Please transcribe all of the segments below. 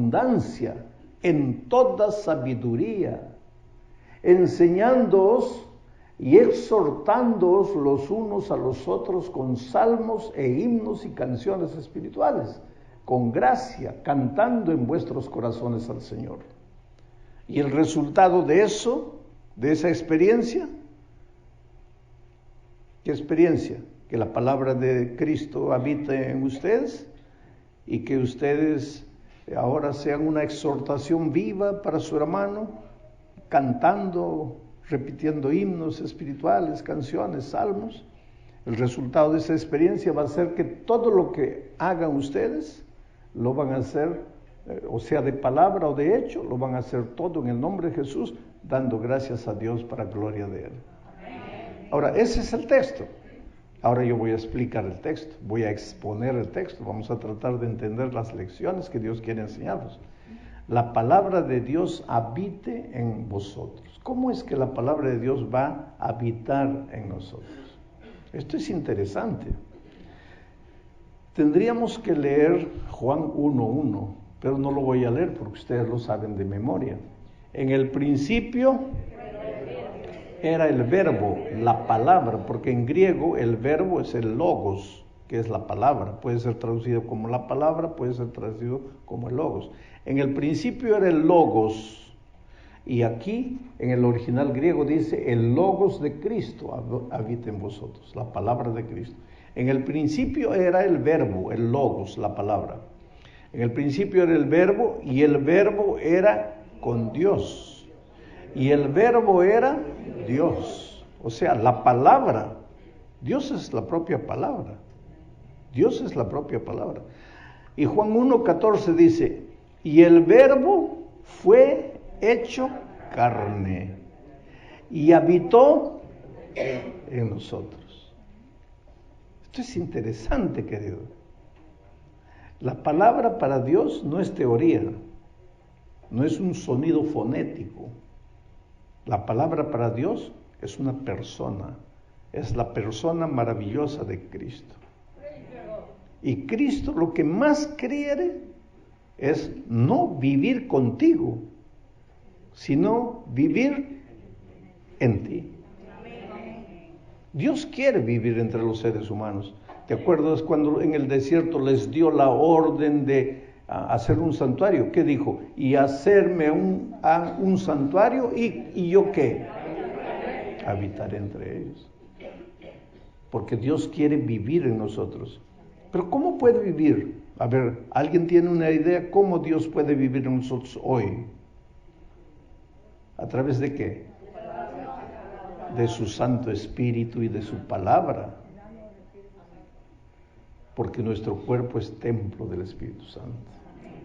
abundancia, en toda sabiduría, enseñándoos y exhortándoos los unos a los otros con salmos e himnos y canciones espirituales, con gracia, cantando en vuestros corazones al Señor. Y el resultado de eso, de esa experiencia, ¿qué experiencia? Que la palabra de Cristo habite en ustedes y que ustedes ahora sean una exhortación viva para su hermano, cantando, repitiendo himnos espirituales, canciones, salmos. El resultado de esa experiencia va a ser que todo lo que hagan ustedes lo van a hacer, o sea, de palabra o de hecho, lo van a hacer todo en el nombre de Jesús, dando gracias a Dios para gloria de Él. Ahora, ese es el texto. Ahora yo voy a explicar el texto, voy a exponer el texto, vamos a tratar de entender las lecciones que Dios quiere enseñarnos. La palabra de Dios habite en vosotros. ¿Cómo es que la palabra de Dios va a habitar en nosotros? Esto es interesante. Tendríamos que leer Juan 1:1, pero no lo voy a leer porque ustedes lo saben de memoria. En el principio era el verbo, la palabra, porque en griego el verbo es el logos, que es la palabra. Puede ser traducido como la palabra, puede ser traducido como el logos. En el principio era el logos, y aquí en el original griego dice el logos de Cristo habita en vosotros, la palabra de Cristo. En el principio era el verbo, el logos, la palabra. En el principio era el verbo, y el verbo era con Dios. Y el verbo era Dios. O sea, la palabra. Dios es la propia palabra. Dios es la propia palabra. Y Juan 1:14 dice, y el verbo fue hecho carne y habitó en nosotros. Esto es interesante, querido. La palabra para Dios no es teoría, no es un sonido fonético. La palabra para Dios es una persona, es la persona maravillosa de Cristo. Y Cristo lo que más quiere es no vivir contigo, sino vivir en ti. Dios quiere vivir entre los seres humanos. ¿Te acuerdas cuando en el desierto les dio la orden de hacer un santuario? ¿Qué dijo? Y hacerme un santuario y yo ¿qué? Habitaré entre ellos. Porque Dios quiere vivir en nosotros. Pero ¿cómo puede vivir? A ver, ¿alguien tiene una idea cómo Dios puede vivir en nosotros hoy? ¿A través de qué? De su Santo Espíritu y de su palabra. Porque nuestro cuerpo es templo del Espíritu Santo.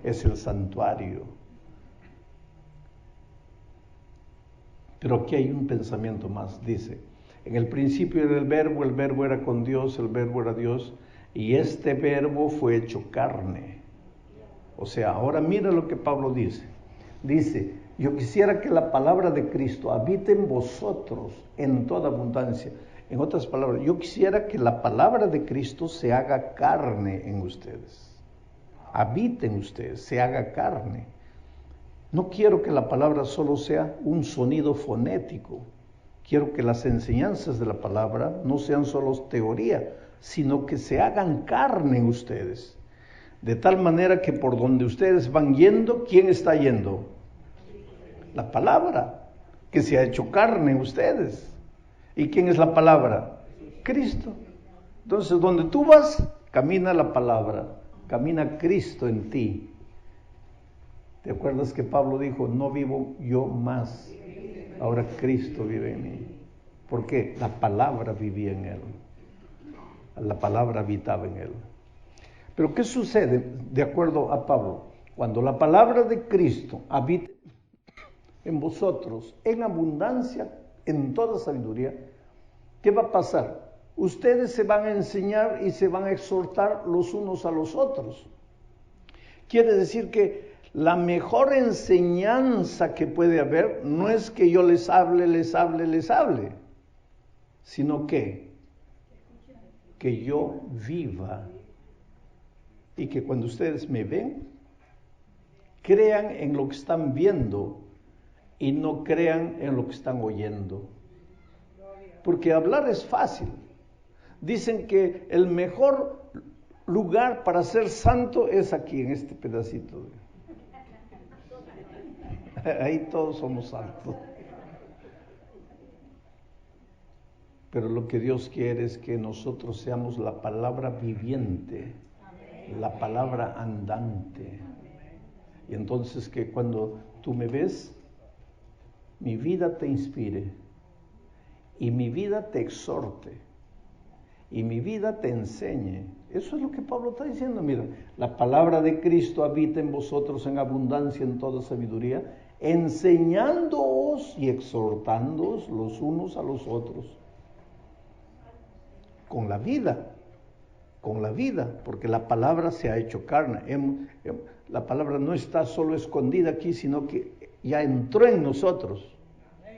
Es el santuario. Pero aquí hay un pensamiento más. Dice, en el principio era el verbo era con Dios, el verbo era Dios, y este verbo fue hecho carne. O sea, ahora mira lo que Pablo dice. Dice, yo quisiera que la palabra de Cristo habite en vosotros en toda abundancia. En otras palabras, yo quisiera que la palabra de Cristo se haga carne en ustedes. Habite en ustedes, se haga carne. No quiero que la palabra solo sea un sonido fonético. Quiero que las enseñanzas de la palabra no sean solo teoría, sino que se hagan carne en ustedes. De tal manera que por donde ustedes van yendo, ¿quién está yendo? La palabra, que se ha hecho carne en ustedes. ¿Y quién es la palabra? Cristo. Entonces, donde tú vas, camina la palabra, camina Cristo en ti. ¿Te acuerdas que Pablo dijo, no vivo yo más, ahora Cristo vive en mí? ¿Por qué? La palabra vivía en él. La palabra habitaba en él. Pero ¿qué sucede de acuerdo a Pablo? Cuando la palabra de Cristo habita en vosotros, en abundancia, en toda sabiduría, ¿qué va a pasar? Ustedes se van a enseñar y se van a exhortar los unos a los otros. Quiere decir que la mejor enseñanza que puede haber no es que yo les hable, sino que yo viva y que cuando ustedes me ven, Crean en lo que están viendo y no crean en lo que están oyendo. Porque hablar es fácil. Dicen que el mejor lugar para ser santo es aquí, en este pedacito. Ahí todos somos santos. Pero lo que Dios quiere es que nosotros seamos la palabra viviente, la palabra andante. Y entonces que cuando tú me ves, mi vida te inspire, y mi vida te exhorte, y mi vida te enseñe. Eso es lo que Pablo está diciendo. Mira, la palabra de Cristo habita en vosotros en abundancia en toda sabiduría, enseñándoos y exhortándoos los unos a los otros. Con la vida, porque la palabra se ha hecho carne. La palabra no está solo escondida aquí, sino que ya entró en nosotros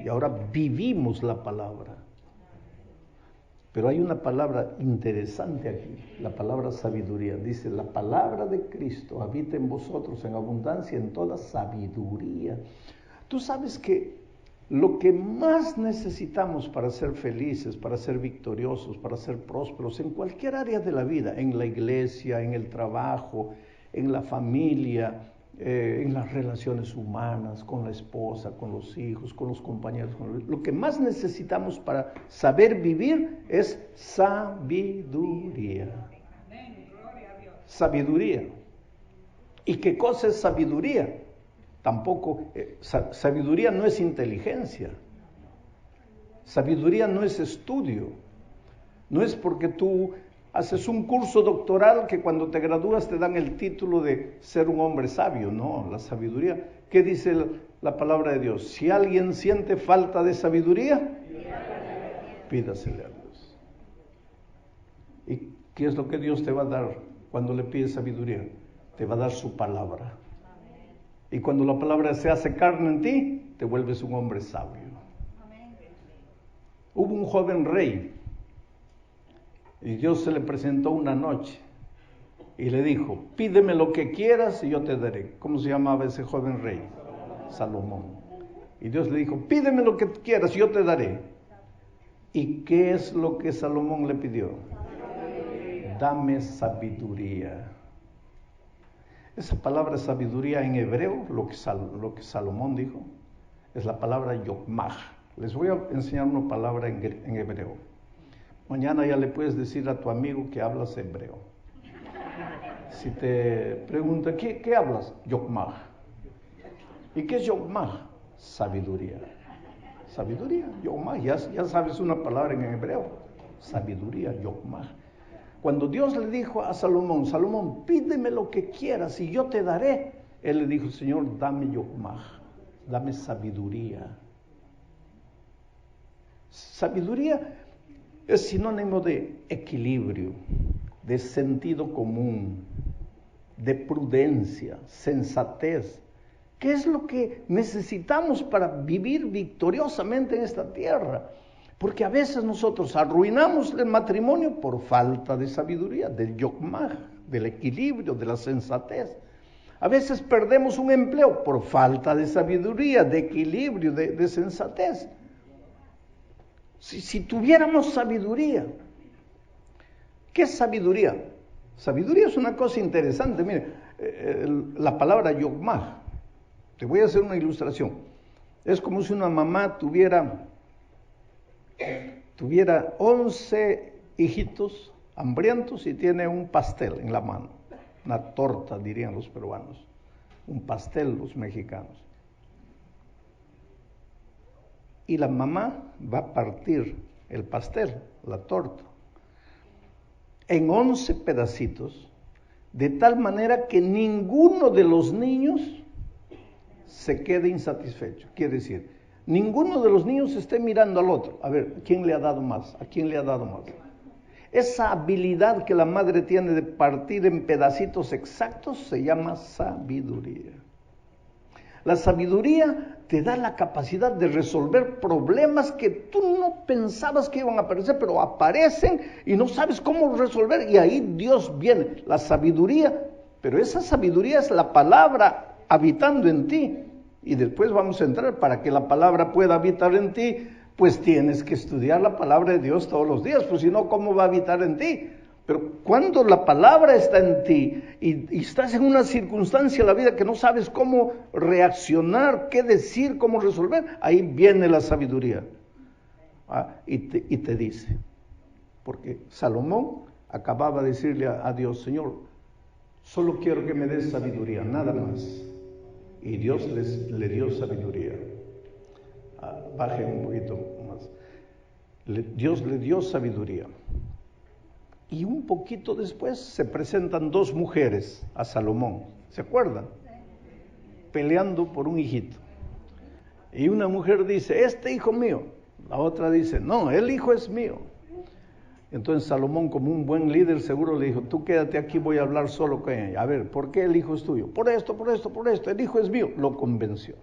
y ahora vivimos la palabra. Pero hay una palabra interesante aquí, la palabra sabiduría. Dice, la palabra de Cristo habita en vosotros en abundancia en toda sabiduría. Tú sabes que lo que más necesitamos para ser felices, para ser victoriosos, para ser prósperos en cualquier área de la vida, en la iglesia, en el trabajo, en la familia, en las relaciones humanas, con la esposa, con los hijos, con los compañeros, lo que más necesitamos para saber vivir es sabiduría. Sabiduría. ¿Y qué cosa es sabiduría? Tampoco, sabiduría no es inteligencia, sabiduría no es estudio, no es porque tú haces un curso doctoral que cuando te gradúas te dan el título de ser un hombre sabio. No, la sabiduría, ¿qué dice la palabra de Dios? Si alguien siente falta de sabiduría, pídasele a Dios. ¿Y qué es lo que Dios te va a dar cuando le pides sabiduría? Te va a dar su palabra. Y cuando la palabra se hace carne en ti, te vuelves un hombre sabio. Hubo un joven rey y Dios se le presentó una noche y le dijo, pídeme lo que quieras y yo te daré. ¿Cómo se llamaba ese joven rey? Salomón. Y Dios le dijo, pídeme lo que quieras y yo te daré. ¿Y qué es lo que Salomón le pidió? Dame sabiduría. Esa palabra sabiduría en hebreo, lo que Salomón dijo, es la palabra yokmah. Les voy a enseñar una palabra en hebreo. Mañana ya le puedes decir a tu amigo que hablas hebreo. Si te pregunta, ¿qué hablas? Yokmah. ¿Y qué es yokmah? Sabiduría. Sabiduría, yokmah. Ya sabes una palabra en hebreo. Sabiduría, yokmah. Cuando Dios le dijo a Salomón, Salomón, pídeme lo que quieras y yo te daré. Él le dijo, Señor, dame yokmah, dame sabiduría. Sabiduría es sinónimo de equilibrio, de sentido común, de prudencia, sensatez. ¿Qué es lo que necesitamos para vivir victoriosamente en esta tierra? Porque a veces nosotros arruinamos el matrimonio por falta de sabiduría, del yokmah, del equilibrio, de la sensatez. A veces perdemos un empleo por falta de sabiduría, de equilibrio, de sensatez. Si tuviéramos sabiduría, ¿qué es sabiduría? Sabiduría es una cosa interesante. Mire, la palabra yokmah, te voy a hacer una ilustración. Es como si una mamá tuviera 11 hijitos hambrientos y tiene un pastel en la mano, una torta dirían los peruanos, un pastel los mexicanos. Y la mamá va a partir el pastel, la torta, en 11 pedacitos, de tal manera que ninguno de los niños se quede insatisfecho. Quiere decir, ninguno de los niños esté mirando al otro. A ver, ¿quién le ha dado más? ¿A quién le ha dado más? Esa habilidad que la madre tiene de partir en pedacitos exactos se llama sabiduría. La sabiduría te da la capacidad de resolver problemas que tú no pensabas que iban a aparecer, pero aparecen y no sabes cómo resolver. Y ahí Dios viene, la sabiduría. Pero esa sabiduría es la palabra habitando en ti. Y después vamos a entrar, para que la palabra pueda habitar en ti, pues tienes que estudiar la palabra de Dios todos los días, pues si no, ¿cómo va a habitar en ti? Pero cuando la palabra está en ti y estás en una circunstancia en la vida que no sabes cómo reaccionar, qué decir, cómo resolver, ahí viene la sabiduría. Y te dice, porque Salomón acababa de decirle a Dios, Señor, solo quiero que me des sabiduría, nada más. Y Dios le dio sabiduría. Bajen un poquito más. Dios le dio sabiduría. Y un poquito después se presentan dos mujeres a Salomón. ¿Se acuerdan? Peleando por un hijito. Y una mujer dice, este hijo mío. La otra dice, no, el hijo es mío. Entonces Salomón, como un buen líder, seguro le dijo, tú quédate aquí, voy a hablar solo con ella. A ver, ¿por qué el hijo es tuyo? Por esto, el hijo es mío. Lo convenció.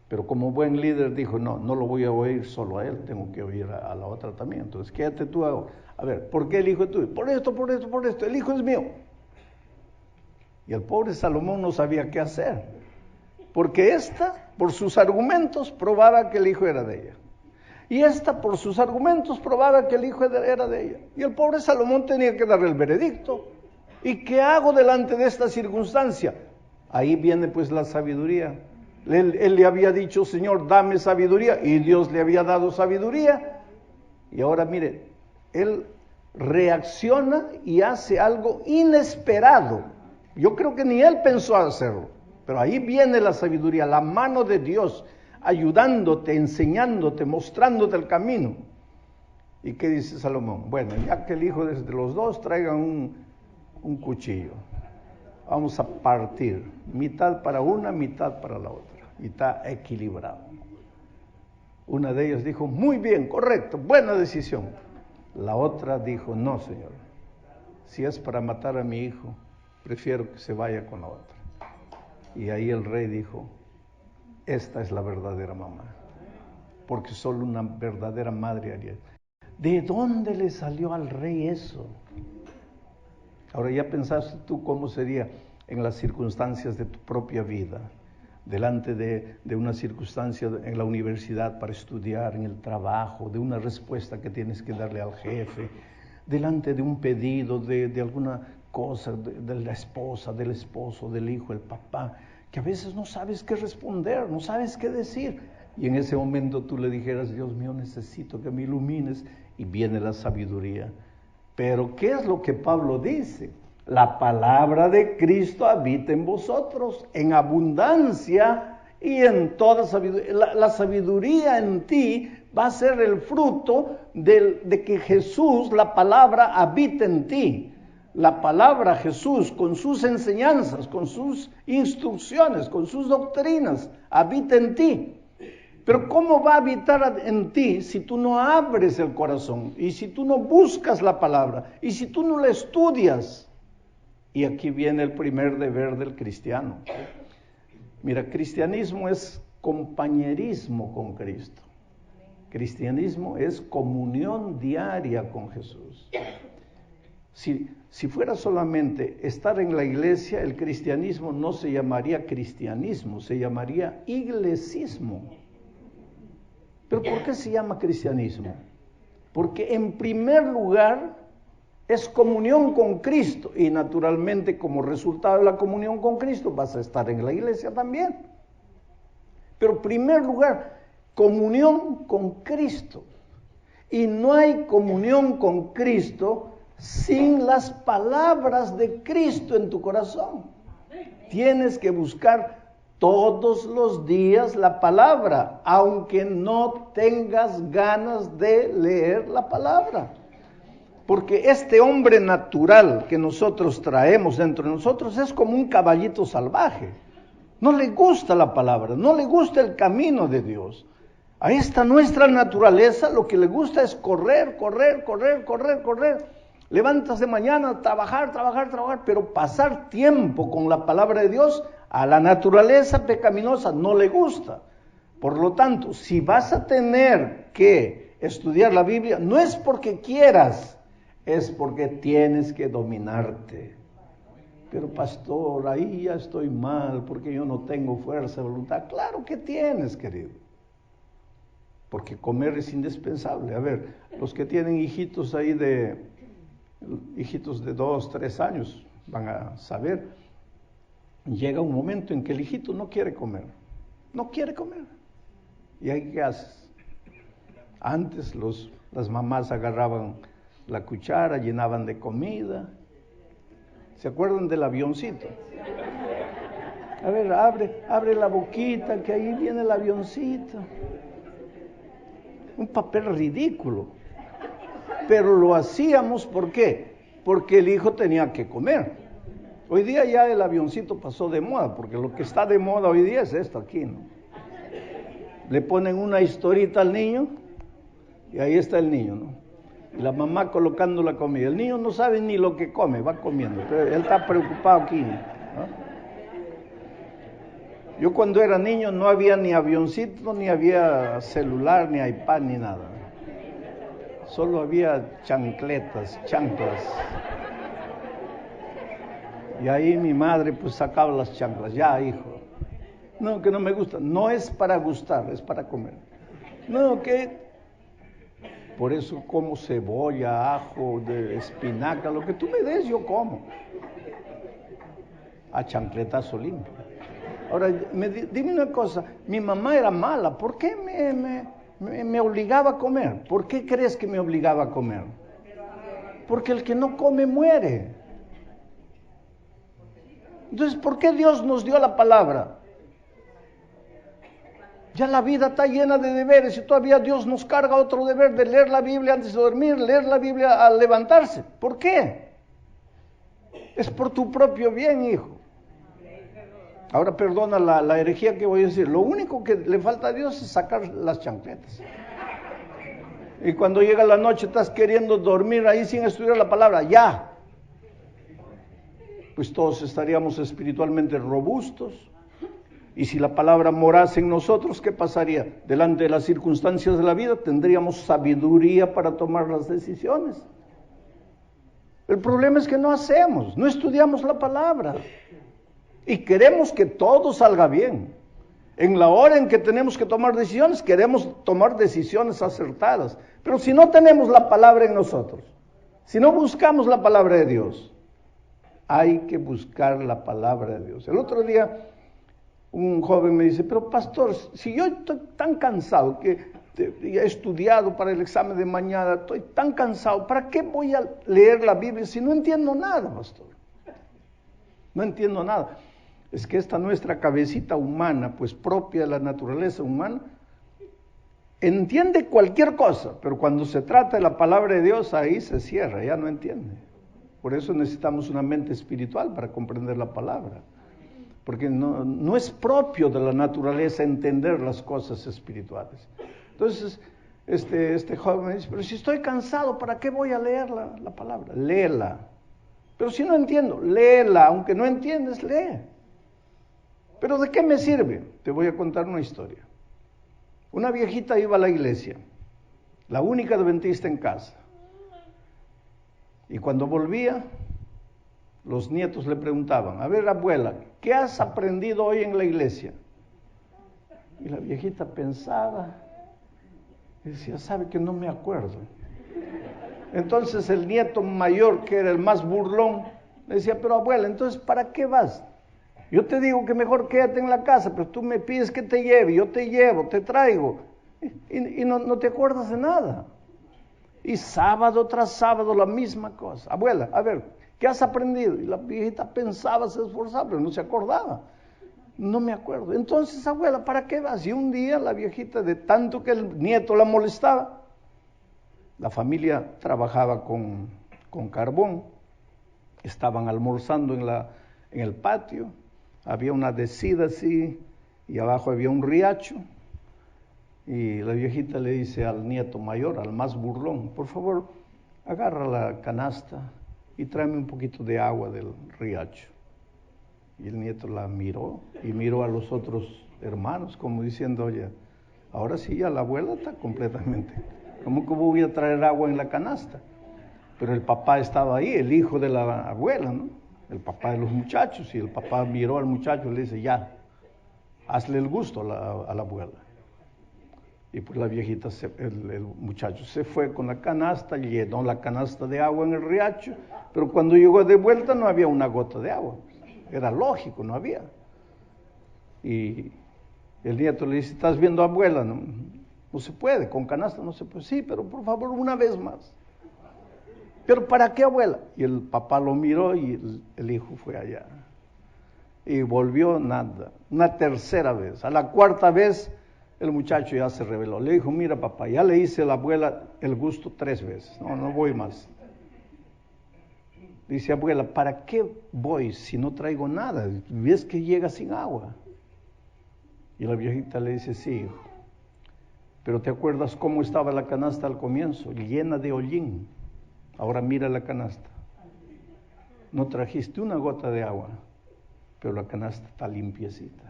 Pero como buen líder dijo, no lo voy a oír solo a él, tengo que oír a la otra también. Entonces quédate tú ahora. A ver, ¿por qué el hijo es tuyo? Por esto, el hijo es mío. Y el pobre Salomón no sabía qué hacer. Porque esta, por sus argumentos, probaba que el hijo era de ella. Y esta, por sus argumentos, probaba que el hijo era de ella. Y el pobre Salomón tenía que darle el veredicto. ¿Y qué hago delante de esta circunstancia? Ahí viene pues la sabiduría. Él le había dicho, Señor, dame sabiduría. Y Dios le había dado sabiduría. Y ahora mire, él reacciona y hace algo inesperado. Yo creo que ni él pensó hacerlo. Pero ahí viene la sabiduría, la mano de Dios, ayudándote, enseñándote, mostrándote el camino. ¿Y qué dice Salomón? Bueno, ya que el hijo de los dos traigan un cuchillo, vamos a partir, mitad para una, mitad para la otra, y está equilibrado. Una de ellas dijo, muy bien, correcto, buena decisión. La otra dijo, no, Señor, si es para matar a mi hijo, prefiero que se vaya con la otra. Y ahí el rey dijo, esta es la verdadera mamá, porque solo una verdadera madre haría. ¿De dónde le salió al rey eso? Ahora ya pensaste tú cómo sería en las circunstancias de tu propia vida, delante de una circunstancia en la universidad para estudiar, en el trabajo, de una respuesta que tienes que darle al jefe, delante de un pedido de alguna cosa, de la esposa, del esposo, del hijo, el papá, que a veces no sabes qué responder, no sabes qué decir. Y en ese momento tú le dijeras, Dios mío, necesito que me ilumines, y viene la sabiduría. Pero ¿qué es lo que Pablo dice? La palabra de Cristo habita en vosotros, en abundancia y en toda sabiduría. La sabiduría en ti va a ser el fruto de que Jesús, la palabra, habita en ti. La palabra Jesús, con sus enseñanzas, con sus instrucciones, con sus doctrinas, habita en ti. Pero ¿cómo va a habitar en ti si tú no abres el corazón? Y si tú no buscas la palabra, y si tú no la estudias. Y aquí viene el primer deber del cristiano. Mira, cristianismo es compañerismo con Cristo. Cristianismo es comunión diaria con Jesús. Si fuera solamente estar en la iglesia, el cristianismo no se llamaría cristianismo, se llamaría iglesismo. ¿Pero por qué se llama cristianismo? Porque en primer lugar es comunión con Cristo, y naturalmente como resultado de la comunión con Cristo vas a estar en la iglesia también. Pero en primer lugar, comunión con Cristo. Y no hay comunión con Cristo sin las palabras de Cristo en tu corazón. Tienes que buscar todos los días la palabra, aunque no tengas ganas de leer la palabra. Porque este hombre natural que nosotros traemos dentro de nosotros es como un caballito salvaje. No le gusta la palabra, no le gusta el camino de Dios. A esta nuestra naturaleza lo que le gusta es correr. Levantarse mañana, trabajar, pero pasar tiempo con la palabra de Dios a la naturaleza pecaminosa no le gusta. Por lo tanto, si vas a tener que estudiar la Biblia, no es porque quieras, es porque tienes que dominarte. Pero pastor, ahí ya estoy mal porque yo no tengo fuerza de voluntad. Claro que tienes, querido. Porque comer es indispensable. A ver, los que tienen hijitos ahí hijitos de 2, 3 años, van a saber. Llega un momento en que el hijito no quiere comer. No quiere comer. ¿Y ahí qué haces? Antes las mamás agarraban la cuchara, llenaban de comida. ¿Se acuerdan del avioncito? A ver, abre la boquita, que ahí viene el avioncito. Un papel ridículo. Pero lo hacíamos, ¿por qué? Porque el hijo tenía que comer. Hoy día ya el avioncito pasó de moda, porque lo que está de moda hoy día es esto aquí, ¿no? Le ponen una historita al niño y ahí está el niño, ¿no? Y la mamá colocando la comida. El niño no sabe ni lo que come, va comiendo. Pero él está preocupado aquí, ¿no? Yo cuando era niño no había ni avioncito, ni había celular, ni iPad, ni nada. Solo había chanclas. Y ahí mi madre pues sacaba las chanclas. Ya, hijo. No, que no me gusta. No es para gustar, es para comer. No, que... Por eso como cebolla, ajo, de espinaca, lo que tú me des yo como. A chancletazo limpio. Ahora, dime una cosa, mi mamá era mala, ¿por qué me obligaba a comer? ¿Por qué crees que me obligaba a comer? Porque el que no come muere. Entonces, ¿por qué Dios nos dio la palabra? Ya la vida está llena de deberes y todavía Dios nos carga otro deber de leer la Biblia antes de dormir, leer la Biblia al levantarse. ¿Por qué? Es por tu propio bien, hijo. Ahora perdona la herejía que voy a decir. Lo único que le falta a Dios es sacar las chancletas. Y cuando llega la noche estás queriendo dormir ahí sin estudiar la palabra, ya. Pues todos estaríamos espiritualmente robustos. Y si la palabra morase en nosotros, ¿qué pasaría? Delante de las circunstancias de la vida tendríamos sabiduría para tomar las decisiones. El problema es que no hacemos, no estudiamos la palabra. Y queremos que todo salga bien. En la hora en que tenemos que tomar decisiones, queremos tomar decisiones acertadas. Pero si no tenemos la palabra en nosotros, si no buscamos la palabra de Dios, hay que buscar la palabra de Dios. El otro día un joven me dice, pero pastor, si yo estoy tan cansado que he estudiado para el examen de mañana, estoy tan cansado, ¿para qué voy a leer la Biblia si no entiendo nada, pastor? No entiendo nada. Es que esta nuestra cabecita humana, pues propia de la naturaleza humana, entiende cualquier cosa, pero cuando se trata de la palabra de Dios, ahí se cierra, ya no entiende. Por eso necesitamos una mente espiritual para comprender la palabra. Porque no es propio de la naturaleza entender las cosas espirituales. Entonces, este joven me dice, pero si estoy cansado, ¿para qué voy a leer la palabra? Léela. Pero si no entiendo, léela. Aunque no entiendes, lee. ¿Pero de qué me sirve? Te voy a contar una historia. Una viejita iba a la iglesia, la única adventista en casa. Y cuando volvía, los nietos le preguntaban, a ver, abuela, ¿qué has aprendido hoy en la iglesia? Y la viejita pensaba y decía, sabe que no me acuerdo. Entonces el nieto mayor, que era el más burlón, le decía, pero abuela, entonces ¿para qué vas? Yo te digo que mejor quédate en la casa, pero tú me pides que te lleve, yo te llevo, te traigo, y no te acuerdas de nada. Y sábado tras sábado la misma cosa. Abuela, a ver, ¿qué has aprendido? Y la viejita pensaba, se esforzaba, pero no se acordaba. No me acuerdo. Entonces, abuela, ¿para qué vas? Y un día la viejita, de tanto que el nieto la molestaba, la familia trabajaba con carbón, estaban almorzando en el patio, había una descida así, y abajo había un riacho, y la viejita le dice al nieto mayor, al más burlón, por favor, agarra la canasta y tráeme un poquito de agua del riacho. Y el nieto la miró y miró a los otros hermanos como diciendo, oye, ahora sí ya la abuela está completamente, ¿cómo que voy a traer agua en la canasta? Pero el papá estaba ahí, el hijo de la abuela, ¿no? el papá de los muchachos, y el papá miró al muchacho y le dice, ya, hazle el gusto a la abuela. Y pues la viejita, el muchacho se fue con la canasta, llenó la canasta de agua en el riacho, pero cuando llegó de vuelta no había una gota de agua. Era lógico, no había. Y el nieto le dice, ¿estás viendo, abuela? No se puede, con canasta no se puede. Sí, pero por favor, una vez más. ¿Pero para qué, abuela? Y el papá lo miró y el hijo fue allá. Y volvió nada. Una tercera vez. A la cuarta vez, el muchacho ya se rebeló. Le dijo, mira papá, ya le hice a la abuela el gusto 3 veces. No voy más. Dice, abuela, ¿para qué voy si no traigo nada? ¿Ves que llega sin agua? Y la viejita le dice, sí, hijo. Pero ¿te acuerdas cómo estaba la canasta al comienzo? Llena de hollín. Ahora mira la canasta. No trajiste una gota de agua, pero la canasta está limpiecita.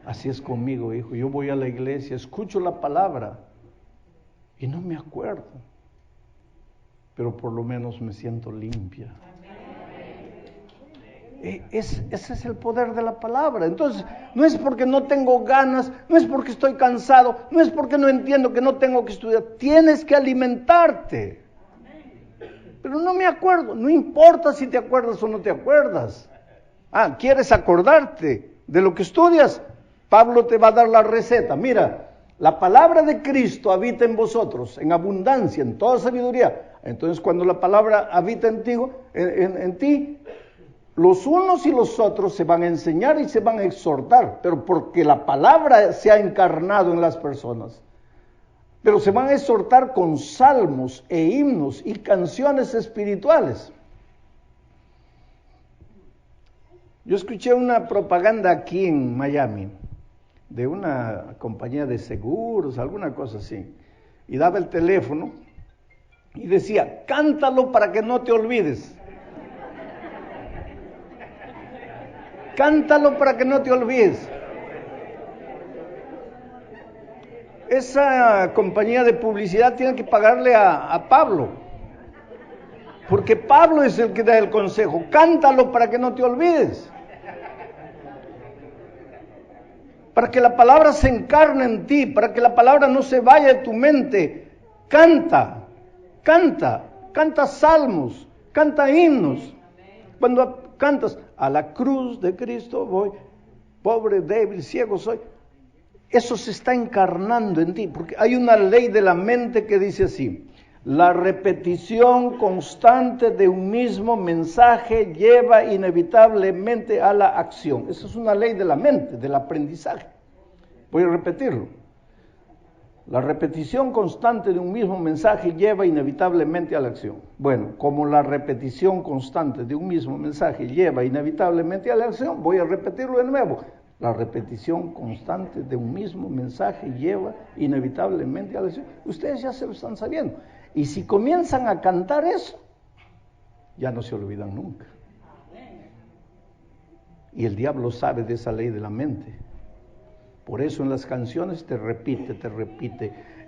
Así es conmigo, hijo. Yo voy a la iglesia, escucho la palabra y no me acuerdo, pero por lo menos me siento limpia. Ese es el poder de la palabra. Entonces, no es porque no tengo ganas, no es porque estoy cansado, no es porque no entiendo que no tengo que estudiar. Tienes que alimentarte. Pero no me acuerdo. No importa si te acuerdas o no te acuerdas. ¿Quieres acordarte de lo que estudias? Pablo te va a dar la receta. Mira, la palabra de Cristo habita en vosotros, en abundancia, en toda sabiduría. Entonces, cuando la palabra habita en ti, los unos y los otros se van a enseñar y se van a exhortar, pero porque la palabra se ha encarnado en las personas. Pero se van a exhortar con salmos e himnos y canciones espirituales. Yo escuché una propaganda aquí en Miami, de una compañía de seguros, alguna cosa así, y daba el teléfono y decía, cántalo para que no te olvides. Cántalo para que no te olvides. Esa compañía de publicidad tiene que pagarle a Pablo, porque Pablo es el que da el consejo. Cántalo para que no te olvides. Para que la palabra se encarne en ti, para que la palabra no se vaya de tu mente. Canta salmos, canta himnos. Cuando cantas, a la cruz de Cristo voy, pobre, débil, ciego soy. Eso se está encarnando en ti, porque hay una ley de la mente que dice así: la repetición constante de un mismo mensaje lleva inevitablemente a la acción. Esa es una ley de la mente, del aprendizaje. Voy a repetirlo. La repetición constante de un mismo mensaje lleva inevitablemente a la acción. Bueno, como la repetición constante de un mismo mensaje lleva inevitablemente a la acción, voy a repetirlo de nuevo. La repetición constante de un mismo mensaje lleva inevitablemente a la acción. Ustedes ya se lo están sabiendo. Y si comienzan a cantar eso, ya no se olvidan nunca. Y el diablo sabe de esa ley de la mente. Por eso en las canciones te repite,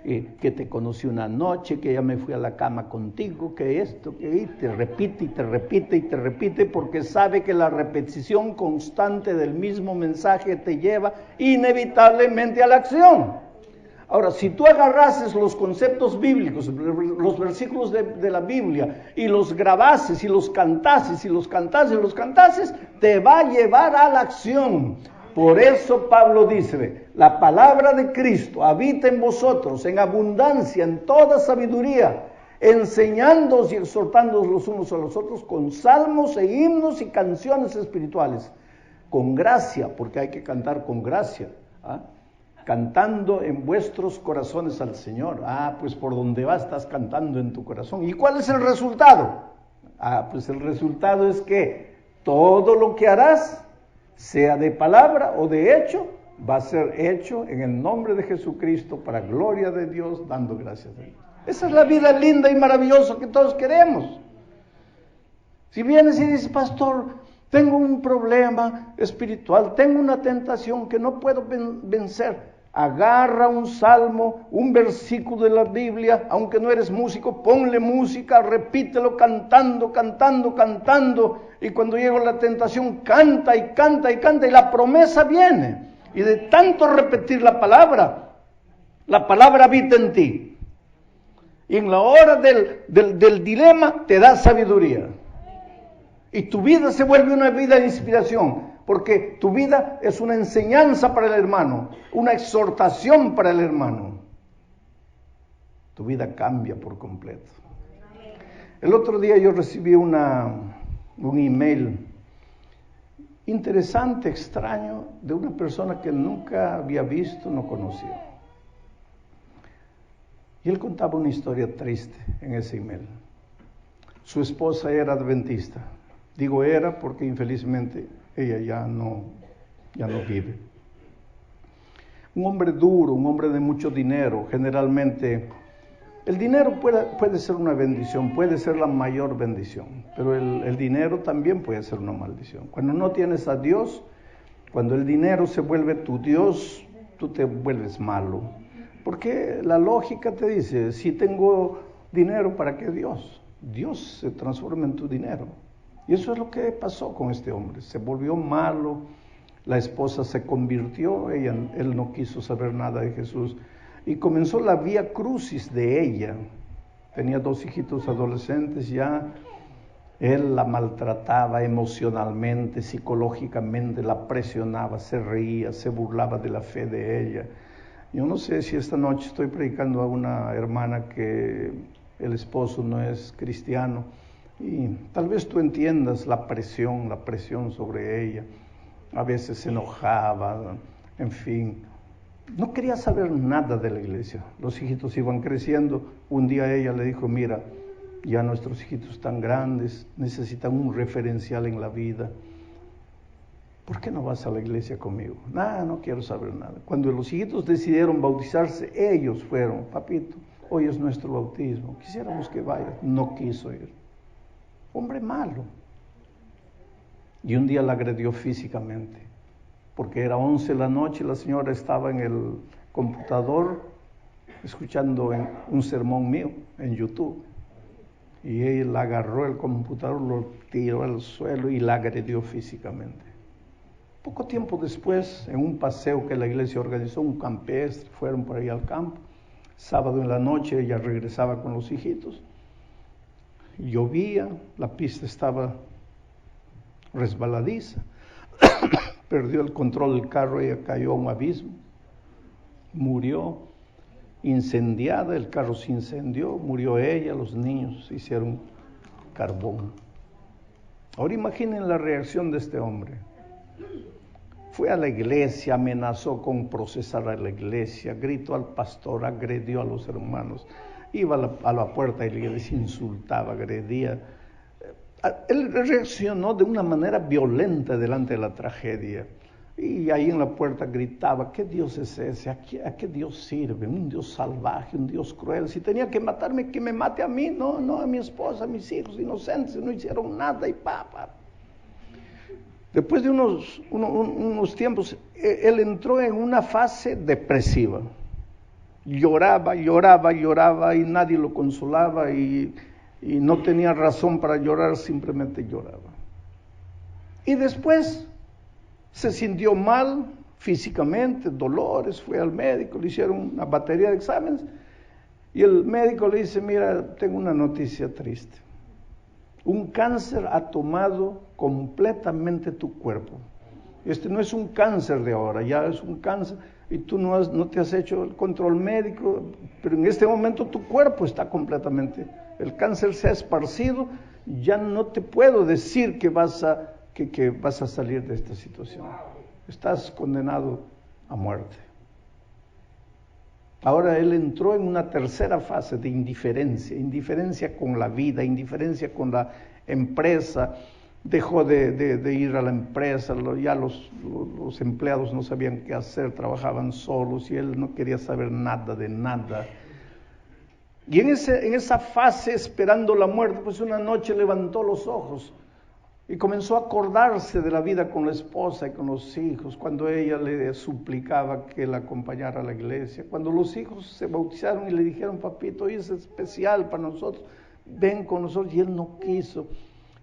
que te conocí una noche, que ya me fui a la cama contigo, que esto, que te repite, porque sabe que la repetición constante del mismo mensaje te lleva inevitablemente a la acción. Ahora, si tú agarrases los conceptos bíblicos, los versículos de la Biblia, y los grabases, y los cantases, te va a llevar a la acción. Por eso Pablo dice, la palabra de Cristo habita en vosotros en abundancia, en toda sabiduría, enseñándoos y exhortándoos los unos a los otros con salmos e himnos y canciones espirituales, con gracia, porque hay que cantar con gracia, cantando en vuestros corazones al Señor. Pues por donde vas estás cantando en tu corazón. ¿Y cuál es el resultado? Pues el resultado es que todo lo que harás, sea de palabra o de hecho, va a ser hecho en el nombre de Jesucristo para gloria de Dios, dando gracias a Dios. Esa es la vida linda y maravillosa que todos queremos. Si vienes y dices, pastor, tengo un problema espiritual, tengo una tentación que no puedo vencer, Agarra un salmo, un versículo de la Biblia, aunque no eres músico, ponle música, repítelo cantando, cantando, cantando. Y cuando llega la tentación, canta y canta y canta y la promesa viene. Y de tanto repetir la palabra habita en ti. Y en la hora del dilema te da sabiduría. Y tu vida se vuelve una vida de inspiración. Porque tu vida es una enseñanza para el hermano, una exhortación para el hermano. Tu vida cambia por completo. El otro día yo recibí un email interesante, extraño, de una persona que nunca había visto, no conocía. Y él contaba una historia triste en ese email. Su esposa era adventista. Digo era porque infelizmente ella ya no vive. Un hombre duro, un hombre de mucho dinero. Generalmente el dinero puede ser una bendición, puede ser la mayor bendición, pero el dinero también puede ser una maldición. Cuando no tienes a Dios, cuando el dinero se vuelve tu Dios, tú te vuelves malo. Porque la lógica te dice, si tengo dinero, ¿para qué Dios? Dios se transforma en tu dinero. Y eso es lo que pasó con este hombre. Se volvió malo, la esposa se convirtió, él no quiso saber nada de Jesús. Y comenzó la vía crucis de ella. Tenía 2 hijitos adolescentes ya. Él la maltrataba emocionalmente, psicológicamente, la presionaba, se reía, se burlaba de la fe de ella. Yo no sé si esta noche estoy predicando a una hermana que el esposo no es cristiano. Y tal vez tú entiendas la presión sobre ella. A veces se enojaba, en fin. No quería saber nada de la iglesia. Los hijitos iban creciendo. Un día ella le dijo, mira, ya nuestros hijitos están grandes, necesitan un referencial en la vida. ¿Por qué no vas a la iglesia conmigo? No quiero saber nada. Cuando los hijitos decidieron bautizarse, ellos fueron, papito, hoy es nuestro bautismo, quisiéramos que vayas. No quiso ir. Hombre malo. Y un día la agredió físicamente, porque era 11 de la noche, la señora estaba en el computador escuchando un sermón mío en YouTube. Y él agarró el computador, lo tiró al suelo y la agredió físicamente. Poco tiempo después, en un paseo que la iglesia organizó, un campestre, fueron por ahí al campo. Sábado en la noche ella regresaba con los hijitos. Llovía, la pista estaba resbaladiza. Perdió el control del carro, ella cayó a un abismo. Murió incendiada, el carro se incendió, murió ella, los niños se hicieron carbón. Ahora imaginen la reacción de este hombre. Fue a la iglesia, amenazó con procesar a la iglesia, gritó al pastor, agredió a los hermanos, iba a la puerta y les insultaba, agredía. Él reaccionó de una manera violenta delante de la tragedia. Y ahí en la puerta gritaba, ¿qué Dios es ese? ¿A qué Dios sirve? Un Dios salvaje, un Dios cruel. Si tenía que matarme, que me mate a mí, no a mi esposa, a mis hijos inocentes, no hicieron nada y Después de unos tiempos, él entró en una fase depresiva. Lloraba y nadie lo consolaba y no tenía razón para llorar, simplemente lloraba. Y después se sintió mal físicamente, dolores, fue al médico, le hicieron una batería de exámenes y el médico le dice, mira, tengo una noticia triste. Un cáncer ha tomado completamente tu cuerpo. Este no es un cáncer de ahora, ya es un cáncer y tú no te has hecho el control médico, pero en este momento tu cuerpo está completamente, el cáncer se ha esparcido, ya no te puedo decir que vas a salir de esta situación. Estás condenado a muerte. Ahora él entró en una tercera fase de indiferencia con la vida, indiferencia con la empresa. Dejó de ir a la empresa, ya los empleados no sabían qué hacer, trabajaban solos y él no quería saber nada de nada. Y en esa fase, esperando la muerte, pues una noche levantó los ojos Y comenzó a acordarse de la vida con la esposa y con los hijos, cuando ella le suplicaba que la acompañara a la iglesia. Cuando los hijos se bautizaron y le dijeron, papito, hoy es especial para nosotros, ven con nosotros, y él no quiso.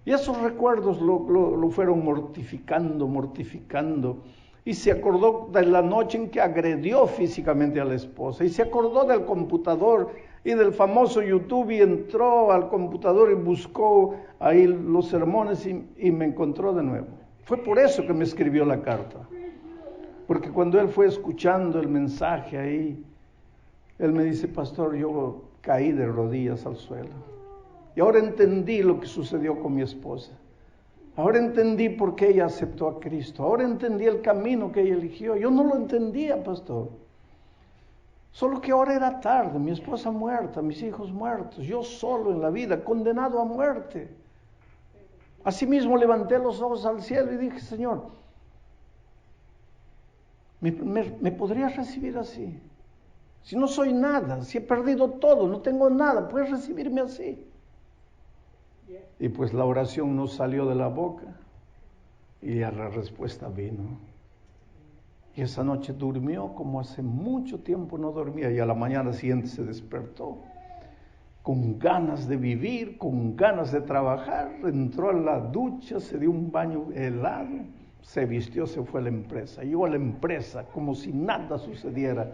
Y esos recuerdos lo fueron mortificando. Y se acordó de la noche en que agredió físicamente a la esposa. Y se acordó del computador y del famoso YouTube, y entró al computador y buscó ahí los sermones y me encontró de nuevo. Fue por eso que me escribió la carta. Porque cuando él fue escuchando el mensaje ahí, él me dice, pastor, yo caí de rodillas al suelo. Y ahora entendí lo que sucedió con mi esposa. Ahora entendí por qué ella aceptó a Cristo. Ahora entendí el camino que ella eligió. Yo no lo entendía, pastor. Solo que ahora era tarde, mi esposa muerta, mis hijos muertos, yo solo en la vida, condenado a muerte. Asimismo levanté los ojos al cielo y dije, Señor, ¿me podrías recibir así? Si no soy nada, si he perdido todo, no tengo nada, ¿puedes recibirme así? Y pues la oración no salió de la boca y ya la respuesta vino. Y esa noche durmió como hace mucho tiempo no dormía, y a la mañana siguiente se despertó con ganas de vivir, con ganas de trabajar. Entró a la ducha, se dio un baño helado, se vistió, se fue a la empresa. Llegó a la empresa como si nada sucediera.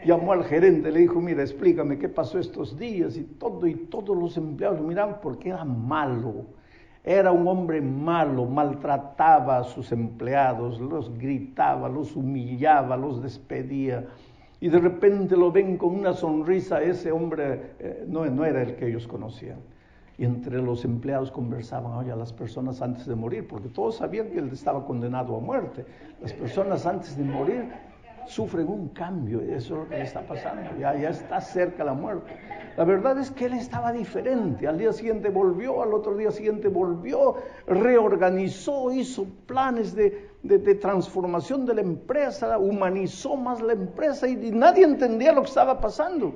Llamó al gerente, le dijo, mira, explícame qué pasó estos días, y todos los empleados lo miraban porque era malo. Era un hombre malo, maltrataba a sus empleados, los gritaba, los humillaba, los despedía. Y de repente lo ven con una sonrisa. Ese hombre no era el que ellos conocían. Y entre los empleados conversaban, oye, a las personas antes de morir, porque todos sabían que él estaba condenado a muerte. Las personas antes de morir sufren un cambio, eso es lo que le está pasando, ya está cerca la muerte. La verdad es que él estaba diferente. Al día siguiente volvió, al otro día siguiente volvió, reorganizó, hizo planes de transformación de la empresa, humanizó más la empresa, y nadie entendía lo que estaba pasando.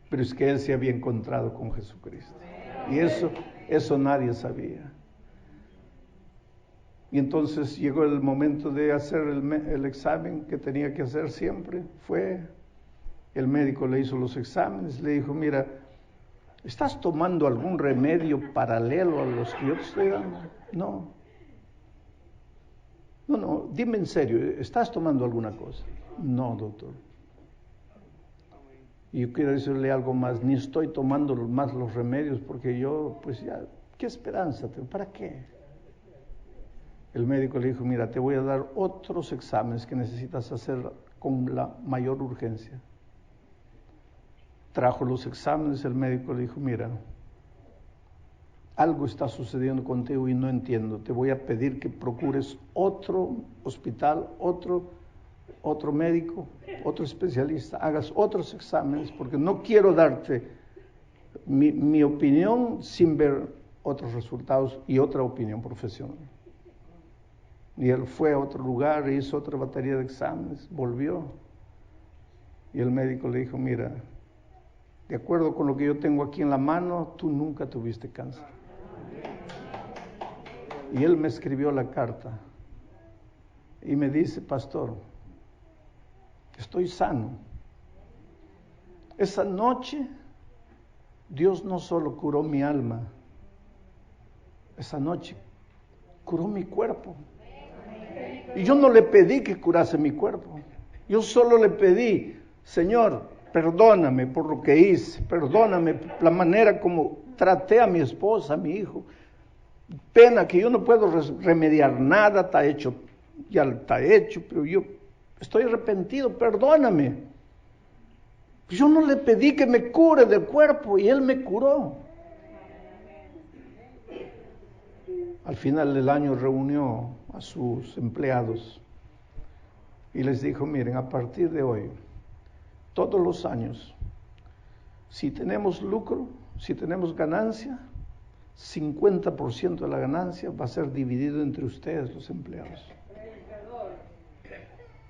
Pero es que él se había encontrado con Jesucristo, y eso nadie sabía. Y entonces llegó el momento de hacer el examen que tenía que hacer siempre. El médico le hizo los exámenes, le dijo, mira, ¿estás tomando algún remedio paralelo a los que yo te estoy dando? No, dime en serio, ¿estás tomando alguna cosa? No, doctor. Y yo quiero decirle algo más, ni estoy tomando más los remedios, porque yo, pues ya, ¿qué esperanza tengo? ¿Para qué? El médico le dijo, mira, te voy a dar otros exámenes que necesitas hacer con la mayor urgencia. Trajo los exámenes, el médico le dijo, mira, algo está sucediendo contigo y no entiendo. Te voy a pedir que procures otro hospital, otro médico, otro especialista, hagas otros exámenes, porque no quiero darte mi opinión sin ver otros resultados y otra opinión profesional. Y él fue a otro lugar, hizo otra batería de exámenes, volvió. Y el médico le dijo, mira, de acuerdo con lo que yo tengo aquí en la mano, tú nunca tuviste cáncer. Y él me escribió la carta y me dice, pastor, estoy sano. Esa noche Dios no solo curó mi alma, esa noche curó mi cuerpo. Y yo no le pedí que curase mi cuerpo. Yo solo le pedí, Señor, perdóname por lo que hice, perdóname la manera como traté a mi esposa, a mi hijo. Pena que yo no puedo remediar nada, ya está hecho, pero yo estoy arrepentido, perdóname. Yo no le pedí que me cure del cuerpo y Él me curó. Al final del año reunió a sus empleados y les dijo, miren, a partir de hoy, todos los años, si tenemos lucro, si tenemos ganancia, 50% de la ganancia va a ser dividido entre ustedes, los empleados.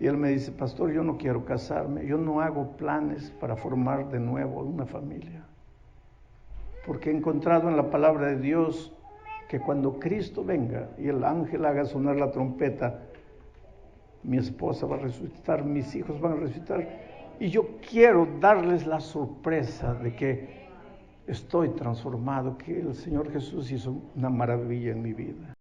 Y él me dice, pastor, yo no quiero casarme, yo no hago planes para formar de nuevo una familia, porque he encontrado en la palabra de Dios que cuando Cristo venga y el ángel haga sonar la trompeta, mi esposa va a resucitar, mis hijos van a resucitar, y yo quiero darles la sorpresa de que estoy transformado, que el Señor Jesús hizo una maravilla en mi vida.